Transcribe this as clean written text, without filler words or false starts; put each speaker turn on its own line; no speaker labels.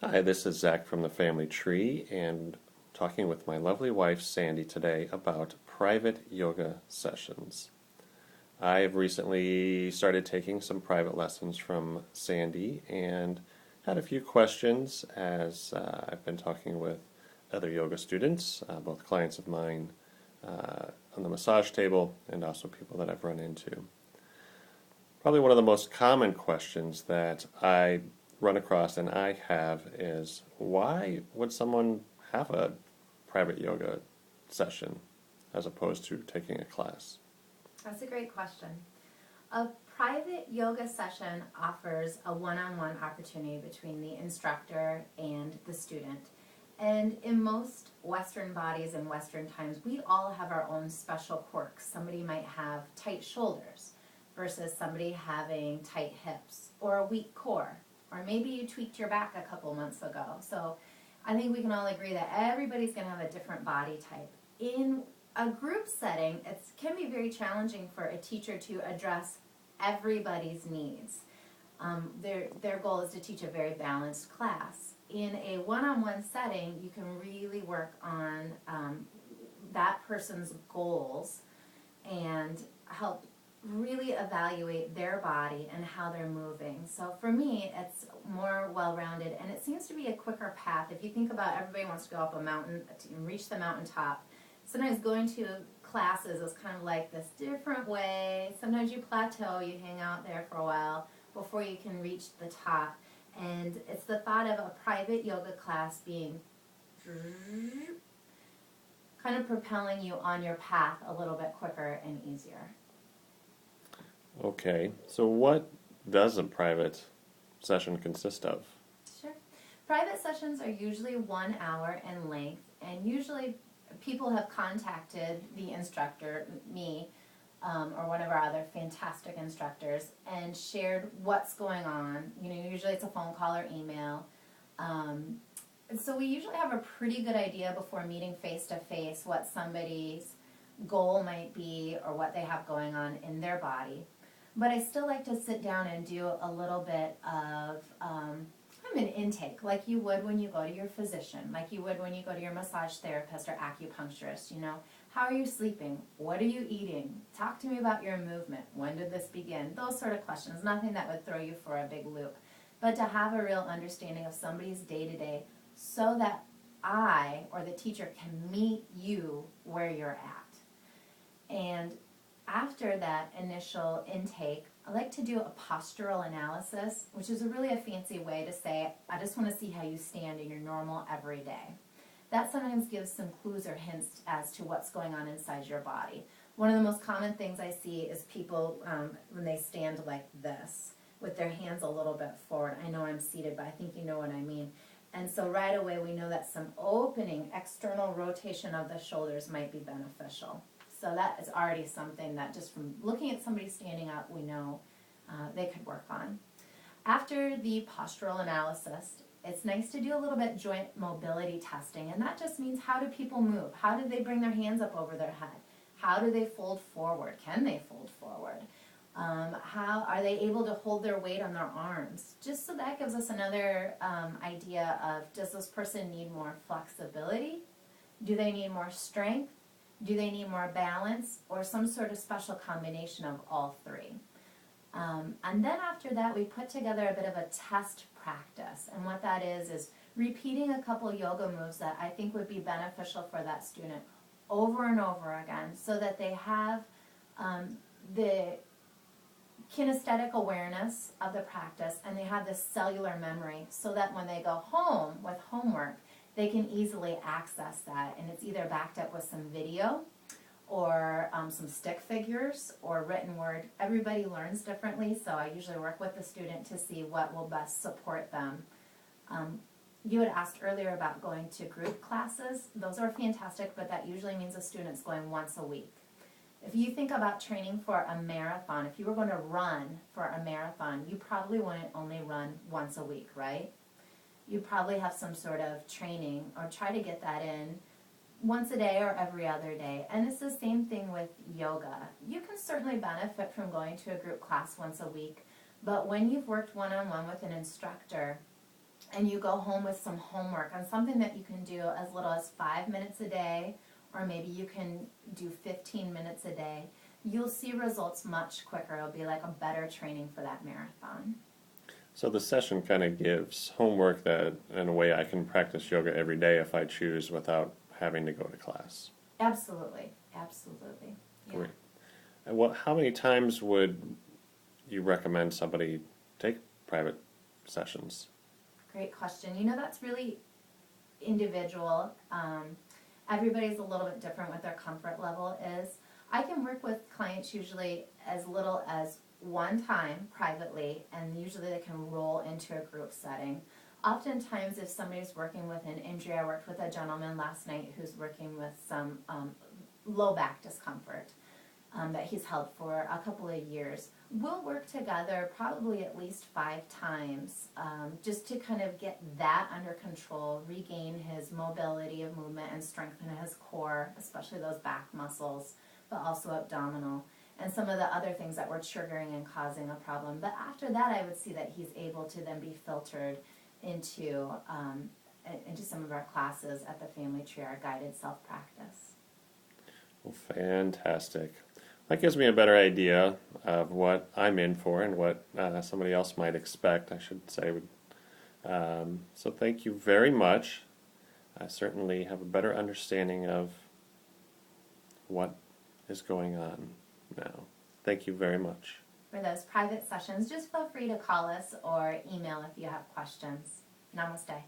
Hi, this is Zach from the Family Tree, and talking with my lovely wife Sandy today about private yoga sessions. I've recently started taking some private lessons from Sandy and had a few questions as I've been talking with other yoga students, both clients of mine on the massage table and also people that I've run into. Probably one of the most common questions that I run across and I have is why would someone have a private yoga session as opposed to taking a class?
That's a great question. A private yoga session offers a one-on-one opportunity between the instructor and the student. And in most Western bodies and Western times, we all have our own special quirks. Somebody might have tight shoulders versus somebody having tight hips or a weak core. Or maybe you tweaked your back a couple months ago. So I think we can all agree that everybody's going to have a different body type. In a group setting, it can be very challenging for a teacher to address everybody's needs. Their goal is to teach a very balanced class. In a one-on-one setting, you can really work on that person's goals and help really evaluate their body and how they're moving. So for me, it's more well-rounded, and it seems to be a quicker path. If you think about everybody wants to go up a mountain and reach the mountaintop, sometimes going to classes is kind of like this different way. Sometimes you plateau, you hang out there for a while before you can reach the top. And it's the thought of a private yoga class being kind of propelling you on your path a little bit quicker and easier.
Okay, so what does a private session consist of?
Sure. Private sessions are usually 1 hour in length, and usually people have contacted the instructor, me, or one of our other fantastic instructors, and shared what's going on. Usually it's a phone call or email. And so we usually have a pretty good idea before meeting face to face what somebody's goal might be or what they have going on in their body. But I still like to sit down and do a little bit of an intake, like you would when you go to your physician, like you would when you go to your massage therapist or acupuncturist. How are you sleeping? What are you eating? Talk to me about your movement. When did this begin? Those sort of questions. Nothing that would throw you for a big loop. But to have a real understanding of somebody's day-to-day so that I or the teacher can meet you where you're at. And after that initial intake, I like to do a postural analysis, which is really a fancy way to say, I just want to see how you stand in your normal everyday. That sometimes gives some clues or hints as to what's going on inside your body. One of the most common things I see is people when they stand like this, with their hands a little bit forward. I know I'm seated, but I think you know what I mean. And so right away we know that some opening, external rotation of the shoulders might be beneficial. So that is already something that just from looking at somebody standing up, we know they could work on. After the postural analysis, it's nice to do a little bit joint mobility testing, and that just means how do people move? How do they bring their hands up over their head? How do they fold forward? Can they fold forward? How are they able to hold their weight on their arms? Just so that gives us another idea of, does this person need more flexibility? Do they need more strength? Do they need more balance, or some sort of special combination of all three? And then after that, we put together a bit of a test practice. And what that is repeating a couple yoga moves that I think would be beneficial for that student over and over again, so that they have the kinesthetic awareness of the practice, and they have this cellular memory, so that when they go home with homework, they can easily access that, and it's either backed up with some video or some stick figures or written word. Everybody learns differently, so I usually work with the student to see what will best support them. You had asked earlier about going to group classes. Those are fantastic, but that usually means a student's going once a week. If you think about training for a marathon, if you were going to run for a marathon, you probably wouldn't only run once a week, right? You probably have some sort of training or try to get that in once a day or every other day. And it's the same thing with yoga. You can certainly benefit from going to a group class once a week, but when you've worked one-on-one with an instructor, and you go home with some homework on something that you can do as little as 5 minutes a day, or maybe you can do 15 minutes a day, you'll see results much quicker. It'll be like a better training for that marathon.
So the session kind of gives homework that, in a way, I can practice yoga every day if I choose without having to go to class.
Absolutely, absolutely. Yeah.
Great. And how many times would you recommend somebody take private sessions?
Great question. You know, that's really individual. Everybody's a little bit different what their comfort level is. I can work with clients usually as little as one time privately, and usually they can roll into a group setting. Oftentimes, if somebody's working with an injury, I worked with a gentleman last night who's working with some low back discomfort that he's held for a couple of years. We'll work together probably at least 5 times just to kind of get that under control, regain his mobility of movement and strengthen his core, especially those back muscles, but also abdominal, and some of the other things that were triggering and causing a problem. But after that, I would see that he's able to then be filtered into some of our classes at the Family Tree, our guided self-practice.
Well, fantastic. That gives me a better idea of what I'm in for and what somebody else might expect, I should say. So thank you very much. I certainly have a better understanding of what is going on now. Thank you very much.
For those private sessions, just feel free to call us or email if you have questions. Namaste.